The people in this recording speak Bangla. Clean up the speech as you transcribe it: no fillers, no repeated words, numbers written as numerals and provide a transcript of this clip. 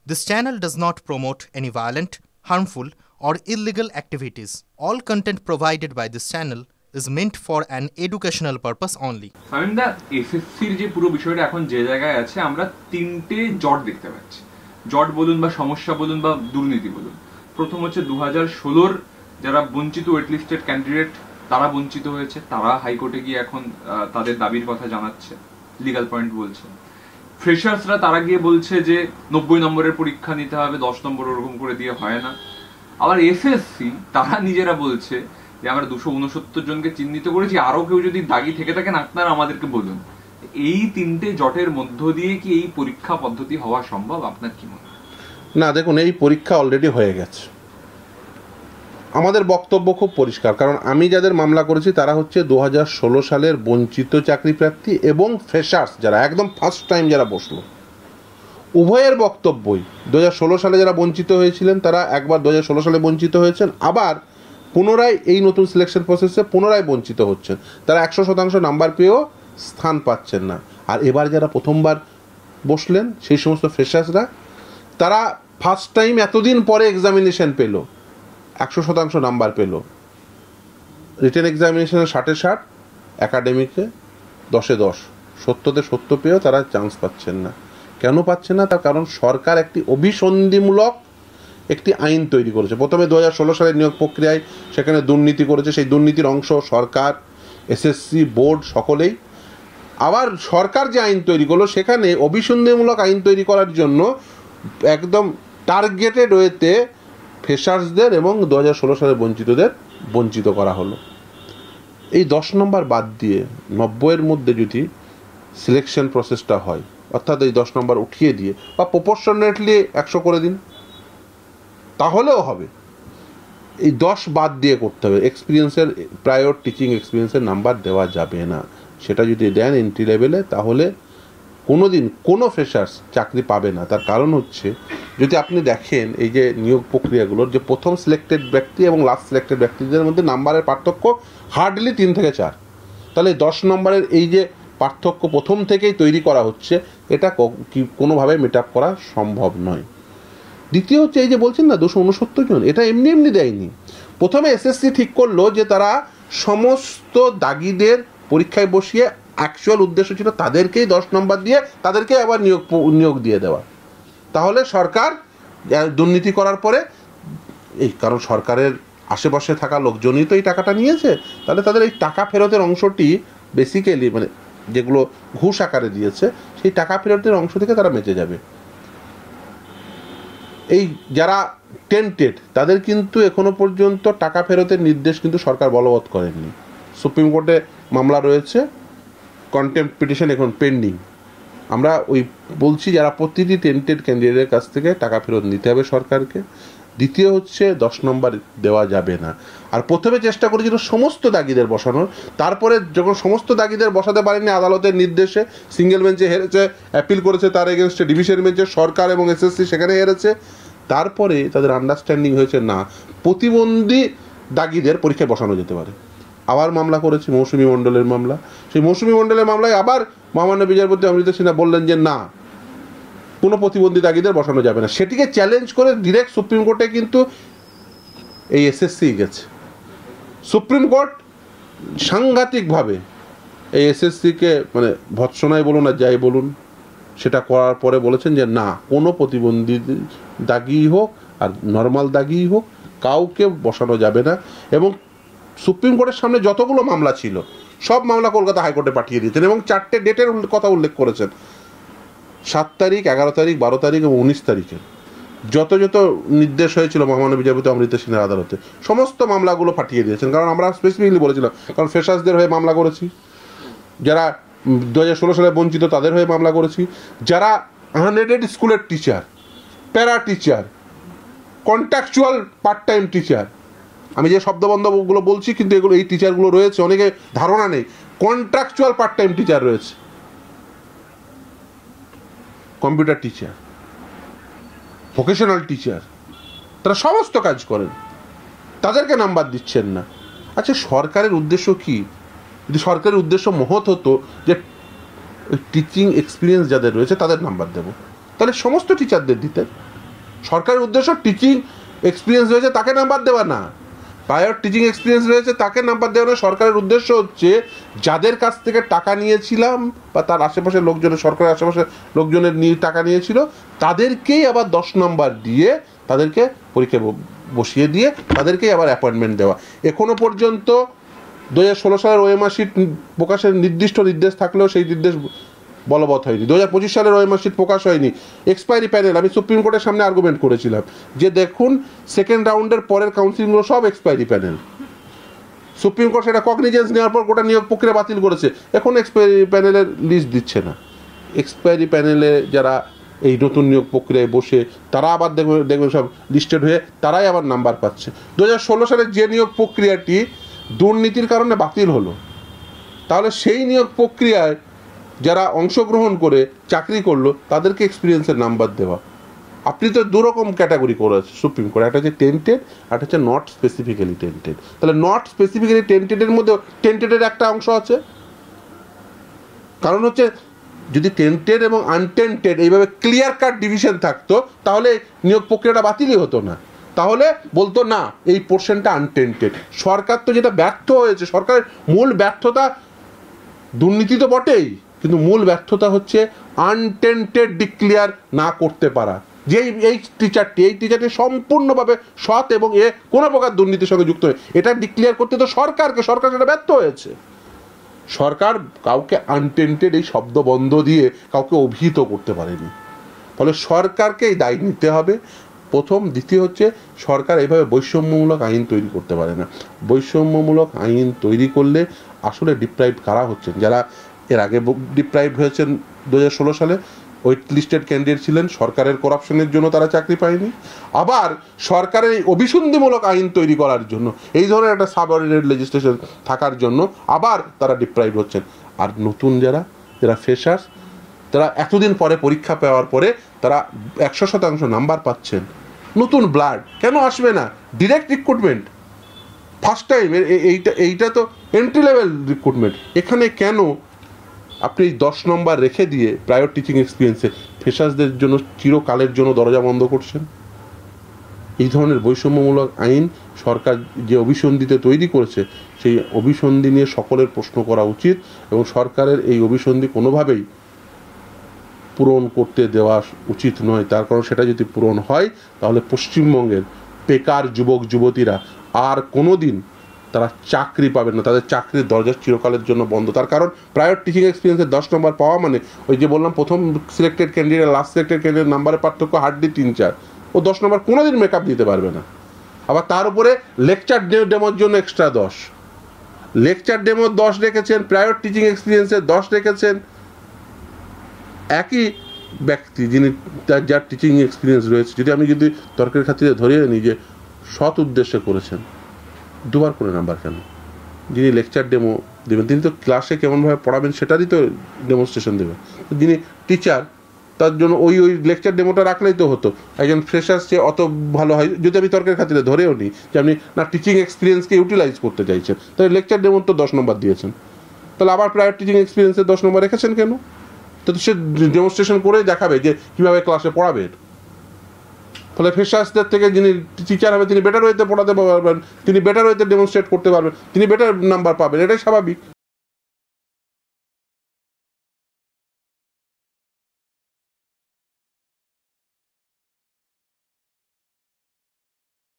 This channel does not promote any violent, harmful, or illegal activities. All content provided by this channel is meant for an educational purpose only. সামিন্দা, এসএসসির যে পুরো বিষয়টা এখন যে জায়গায় আছে, আমরা তিনটে জট দেখতে পাচ্ছি। জট বলুন বা সমস্যা বলুন বা দুর্নীতি বলুন। প্রথম হচ্ছে 2016-র যারা বঞ্চিত ওয়েটলিস্টেড ক্যান্ডিডেট, তারা বঞ্চিত হয়েছে, তারা হাইকোর্টে গিয়ে এখন তাদের দাবির কথা জানাচ্ছে, লিগাল পয়েন্ট বলছে। ফ্রেশার্সরা তারা গিয়ে বলছে যে 90 নম্বরের পরীক্ষা নিতে হবে, 10 নম্বর ওরকম করে দিয়ে হয় না। আবার এসএসসি তারা নিজেরা বলছে যে আমরা 269 জনকে চিহ্নিত করেছি, আরো কেউ যদি দাগি থেকে থাকেন আপনারা আমাদেরকে বলুন। এই তিনটে জটের মধ্য দিয়ে কি এই পরীক্ষা পদ্ধতি হওয়া সম্ভব? আপনার কি মনে হয়? না, দেখুন, এই পরীক্ষা অলরেডি হয়ে গেছে। আমাদের বক্তব্য খুব পরিষ্কার, কারণ আমি যাদের মামলা করেছি তারা হচ্ছে 2016 সালের বঞ্চিত চাকরি প্রার্থী এবং ফ্রেশার্স, যারা একদম ফার্স্ট টাইম যারা বসলো। উভয়ের বক্তব্যই 2016 সালে যারা বঞ্চিত হয়েছিলেন তারা একবার 2016 সালে বঞ্চিত হয়েছেন, আবার পুনরায় এই নতুন সিলেকশন প্রসেসে পুনরায় বঞ্চিত হচ্ছেন। তারা 100% নাম্বার পেয়েও স্থান পাচ্ছেন না। আর এবার যারা প্রথমবার বসলেন সেই সমস্ত ফ্রেশার্সরা, তারা ফার্স্ট টাইম এতদিন পরে এক্সামিনেশন পেল, 100% নাম্বার পেল। রিটেন এক্সামিনেশনে 60-60, একাডেমিকে 10-10, 70-তে 70 পেয়েও তারা চান্স পাচ্ছেন না। কেন পাচ্ছেন না? তার কারণ সরকার একটি অভিসন্ধিমূলক একটি আইন তৈরি করেছে। প্রথমে 2016 সালের নিয়োগ প্রক্রিয়ায় সেখানে দুর্নীতি করেছে, সেই দুর্নীতির অংশ সরকার, এসএসসি, বোর্ড সকলেই। আবার সরকার যে আইন তৈরি করলো সেখানে অভিসন্ধিমূলক আইন তৈরি করার জন্য একদম টার্গেটেড ওয়েতে ফ্রেশার্সদের এবং 2016 সালে বঞ্চিতদের বঞ্চিত করা হলো। এই 10 নম্বর বাদ দিয়ে 90-এর মধ্যে যদি সিলেকশন প্রসেসটা হয়, অর্থাৎ এই 10 নম্বর উঠিয়ে দিয়ে বা প্রপোর্শনেটলি 100 করে দিন, তাহলেও হবে। এই 10 বাদ দিয়ে করতে হবে। এক্সপিরিয়েন্সের, প্রায়র টিচিং এক্সপিরিয়েন্সের নাম্বার দেওয়া যাবে না। সেটা যদি দেন এন্ট্রি লেভেলে, তাহলে কোনো দিন কোনো ফ্রেশার্স চাকরি পাবে না। তার কারণ হচ্ছে, যদি আপনি দেখেন এই যে নিয়োগ প্রক্রিয়াগুলোর যে প্রথম সিলেক্টেড ব্যক্তি এবং লাস্ট সিলেক্টেড ব্যক্তিদের মধ্যে নাম্বারের পার্থক্য হার্ডলি 3 থেকে 4। তাহলে 10 নম্বরের এই যে পার্থক্য প্রথম থেকেই তৈরি করা হচ্ছে, এটা কোনোভাবে মেট আপ করা সম্ভব নয়। দ্বিতীয় হচ্ছে, এই যে বলছেন না 269 জন, এটা এমনি এমনি দেয়নি। প্রথমে এসএসসি ঠিক করলো যে তারা সমস্ত দাগিদের পরীক্ষায় বসিয়ে, অ্যাকচুয়াল উদ্দেশ্য ছিল তাদেরকেই 10 নম্বর দিয়ে তাদেরকে আবার নিয়োগ দিয়ে দেওয়া। তাহলে সরকার দুর্নীতি করার পরে, এই কারণ সরকারের আশেপাশে থাকা লোকজনই তো এই টাকাটা নিয়েছে, তাহলে তাদের এই টাকা ফেরতের অংশটি বেসিক্যালি, মানে যেগুলো ঘুষ আকারে দিয়েছে, সেই টাকা ফেরতের অংশ থেকে তারা বেঁচে যাবে। এই যারা টেন্টেড তাদের কিন্তু এখনো পর্যন্ত টাকা ফেরতের নির্দেশ কিন্তু সরকার বলবৎ করেননি। সুপ্রিম কোর্টে মামলা রয়েছে, কন্টেম্পট পিটিশন এখন পেন্ডিং। আমরা বলছি যারা প্রতিটি টেন্টেড ক্যান্ডিডেটের কাছ থেকে টাকা ফেরত নিতে হবে সরকারকে। দ্বিতীয় হচ্ছে 10 নম্বর দেওয়া যাবে না। আর প্রথমে চেষ্টা করেছিল সমস্ত দাগিদের বসানোর, তারপরে যখন সমস্ত দাগিদের বসাতে পারেনি, আদালতের নির্দেশে সিঙ্গেল বেঞ্চে হেরেছে, অ্যাপিল করেছে তার এগেনস্টে ডিভিশন বেঞ্চে, সরকার এবং এসএসসি সেখানে হেরেছে। তারপরে তাদের আন্ডারস্ট্যান্ডিং হয়েছে না, প্রতিবন্ধী দাগিদের পরীক্ষায় বসানো যেতে পারে। আবার মামলা করেছে মৌসুমী মণ্ডলের মামলা। সেই মৌসুমী মণ্ডলের মামলায় আবার মহামান্য বিচারপতি অমৃতা সিনহা বললেন যে না, কোনো প্রতিবন্ধী দাগিদের বসানো যাবে না। সেটিকে চ্যালেঞ্জ করে ডিরেক্ট সুপ্রিম কোর্টে কিন্তু এই এসএসসি গেছে। সুপ্রিম কোর্ট সাংঘাতিকভাবে এই এসএসসিকে, মানে ভৎসনায় বলুন আর যাই বলুন, সেটা করার পরে বলেছেন যে না, কোনো প্রতিবন্ধী দাগি হোক আর নর্মাল দাগি হোক, কাউকে বসানো যাবে না। এবং সুপ্রিম কোর্টের সামনে যতগুলো মামলা ছিল সব মামলা কলকাতা হাইকোর্টে পাঠিয়ে দিয়েছেন এবং 4টে ডেটের কথা উল্লেখ করেছেন, 7 তারিখ, 11 তারিখ, 12 তারিখ এবং 19 তারিখে যত নির্দেশ হয়েছিল মহামান্য বিচারপতি অমৃতা সিনহার আদালতে, সমস্ত মামলাগুলো পাঠিয়ে দিয়েছেন। কারণ আমরা স্পেসিফিকলি বলেছিলাম, কারণ ফ্রেশার্সদের হয়ে মামলা করেছি, যারা 2016 সালে বঞ্চিত তাদের হয়ে মামলা করেছি, যারা আনএডেড স্কুলের teacher, para teacher, contractual part time teacher, আমি যে শব্দবন্ধগুলো বলছি কিন্তু এগুলো, এই টিচারগুলো রয়েছে, অনেকে ধারণা নেই, কন্ট্রাকচুয়াল পার্ট টাইম টিচার রয়েছে, কম্পিউটার টিচার, ভোকেশনাল টিচার, তারা সমস্ত কাজ করেন, তাদেরকে নাম্বার দিচ্ছেন না। আচ্ছা, সরকারের উদ্দেশ্য কি? যদি সরকারের উদ্দেশ্য মহৎ হতো যে টিচিং এক্সপিরিয়েন্স যাদের রয়েছে তাদের নাম্বার দেবো, তাহলে সমস্ত টিচারদের দিতেন। সরকারের উদ্দেশ্য টিচিং এক্সপিরিয়েন্স রয়েছে তাকে নাম্বার দেওয়া না, প্রায়র টিচিং এক্সপিরিয়েন্স রয়েছে তাকে নাম্বার দেওয়া না। সরকারের উদ্দেশ্য হচ্ছে যাদের কাছ থেকে টাকা নিয়েছিলাম বা তার আশেপাশের লোকজনের, সরকারের আশেপাশের লোকজনের নিয়ে টাকা নিয়েছিল, তাদেরকেই আবার 10 নম্বর দিয়ে তাদেরকে পরীক্ষা বসিয়ে দিয়ে তাদেরকেই আবার অ্যাপয়েন্টমেন্ট দেওয়া। এখনো পর্যন্ত 2016 সালের ওএমআর শিট প্রকাশের নির্দিষ্ট নির্দেশ থাকলেও সেই নির্দেশ বলবৎ হয়নি। 2025 সালের ওএমআর শিট প্রকাশ হয়নি। এক্সপায়ারি প্যানেল, আমি সুপ্রিম কোর্টের সামনে আর্গুমেন্ট করেছিলাম যে দেখুন সেকেন্ড রাউন্ডের পরের কাউন্সিলগুলো সব এক্সপায়ারি প্যানেল। সুপ্রিম কোর্ট সেটা কগনিজেন্স নেওয়ার পর গোটা নিয়োগ প্রক্রিয়া বাতিল করেছে, এখন এক্সপায়ারি প্যানেলের লিস্ট দিচ্ছে না। এক্সপায়ারি প্যানেলে যারা এই নতুন নিয়োগ প্রক্রিয়ায় বসে তারা আবার দেখবেন সব লিস্টেড হয়ে তারাই আবার নাম্বার পাচ্ছে। 2016 সালের যে নিয়োগ প্রক্রিয়াটি দুর্নীতির কারণে বাতিল হলো, তাহলে সেই নিয়োগ প্রক্রিয়ায় যারা অংশগ্রহণ করে চাকরি করলো তাদেরকে এক্সপিরিয়েন্সের নাম্বার দেওয়া। আপনি তো দুরকম ক্যাটাগরি করেছে সুপ্রিম কোর্ট, একটা হচ্ছে টেন্টেড, একটা হচ্ছে নট স্পেসিফিক্যালি টেন্টেড। তাহলে নট স্পেসিফিক্যালি টেন্টেডের মধ্যে টেন্টেডের একটা অংশ আছে, কারণ হচ্ছে যদি টেন্টেড এবং আনটেন্টেড এইভাবে ক্লিয়ার কাট ডিভিশন থাকতো তাহলে নিয়োগ প্রক্রিয়াটা বাতিলই হতো না, তাহলে বলতো না এই পোর্শনটা আনটেন্টেড। সরকার তো যেটা ব্যর্থ হয়েছে, সরকারের মূল ব্যর্থতা দুর্নীতি তো বটেই, কিন্তু মূল ব্যর্থতা হচ্ছে আনটেন্টেড ডিক্লেয়ার না করতে পারা। যে এই টিচারটি সম্পূর্ণভাবে সৎ এবং এ কোনো প্রকার দুর্নীতির সঙ্গে যুক্ত নয়, এটা ডিক্লেয়ার করতে তো সরকার সেটা ব্যর্থ হয়েছে। সরকার কাউকে আনটেন্টেড এই শব্দ বন্ধ দিয়ে কাউকে অভিহিত করতে পারেনি, ফলে সরকারকে এই দায় নিতে হবে প্রথম। দ্বিতীয় হচ্ছে সরকার এইভাবে বৈষম্যমূলক আইন তৈরি করতে পারে না। বৈষম্যমূলক আইন তৈরি করলে আসলে ডিপ্রাইভ কারা হচ্ছেন, যারা এর আগে ডিপ্রাইভ হয়েছেন 2016 সালে ওয়েট লিস্টেড ক্যান্ডিডেট ছিলেন, সরকারের করাপশনের জন্য তারা চাকরি পায়নি, আবার সরকারের এই অভিসন্ধিমূলক আইন তৈরি করার জন্য এই ধরনের একটা সাবঅর্ডিনেট লেজিসলেশন থাকার জন্য আবার তারা ডিপ্রাইভ হচ্ছেন। আর নতুন যারা ফ্রেশার্স, তারা এতদিন পরে পরীক্ষা পাওয়ার পরে তারা 100% নাম্বার পাচ্ছেন। নতুন ব্লাড কেন আসবে না? ডিরেক্ট রিক্রুটমেন্ট, ফার্স্ট টাইম, এইটা তো এন্ট্রি লেভেল রিক্রুটমেন্ট। এখানে কেন আপনি 10 নম্বর রেখে দিয়ে প্রায়র টিচিং এক্সপিরিয়েন্সে ফ্রেশার্সদের জন্য চিরকালের জন্য দরজা বন্ধ করছেন? এই ধরনের বৈষম্যমূলক আইন সরকার যে অভিসন্ধিতে তৈরি করেছে সেই অভিসন্ধি নিয়ে সকলের প্রশ্ন করা উচিত, এবং সরকারের এই অভিসন্ধি কোনোভাবেই পূরণ করতে দেওয়া উচিত নয়। তার কারণ সেটা যদি পূরণ হয় তাহলে পশ্চিমবঙ্গের বেকার যুবক যুবতীরা আর কোনো দিন তারা চাকরি পাবেন না, তাদের চাকরির দরজা চিরকালের জন্য বন্ধ। তার কারণ প্রায়র টিচিং এক্সপিরিয়েন্সের 10 নম্বর পাওয়া মানে ওই যে বললাম প্রথম selected candidate last selected candidate নাম্বারের পার্থক্য হার্ডলি 3-4, ও 10 নম্বর কোনোদিন মেকআপ দিতে পারবে না। আবার তার উপরে লেকচার ডেমোর জন্য এক্সট্রা 10, লেকচার ডেমোর 10 রেখেছেন, প্রায়র টিচিং এক্সপিরিয়েন্সের 10 রেখেছেন। একই ব্যক্তি যিনি যার টিচিং এক্সপিরিয়েন্স রয়েছে, যদি তর্কের খাতিরে ধরিয়ে নিই যে সৎ উদ্দেশ্যে করেছেন, দুবার করে নাম্বার কেন? যিনি লেকচার ডেমো দেবেন তিনি তো ক্লাসে কেমনভাবে পড়াবেন সেটারই তো ডেমনস্ট্রেশন দেবেন। যিনি টিচার তার জন্য ওই লেকচার ডেমোটা রাখলেই তো হতো। একজন ফ্রেশার্স যে অত ভালো হয়, যদি আমি তর্কের খাতিরে ধরেও নিই যে আপনি না টিচিং এক্সপিরিয়েন্সকে ইউটিলাইজ করতে চাইছেন, তাহলে লেকচার ডেমোর তো 10 নম্বর দিয়েছেন, তাহলে আবার প্রায়র টিচিং এক্সপিরিয়েন্সের 10 নম্বর রেখেছেন কেন? তো সে ডেমনস্ট্রেশন করে দেখাবে যে কীভাবে ক্লাসে পড়াবে। ফলে ফ্রেশার্সদের থেকে যিনি টিচার হবে তিনি বেটার ওয়েতে পড়াতে পারবেন, তিনি বেটার ওয়েতে ডেমনস্ট্রেট করতে পারবেন, তিনি বেটার নাম্বার পাবেন, এটাই স্বাভাবিক।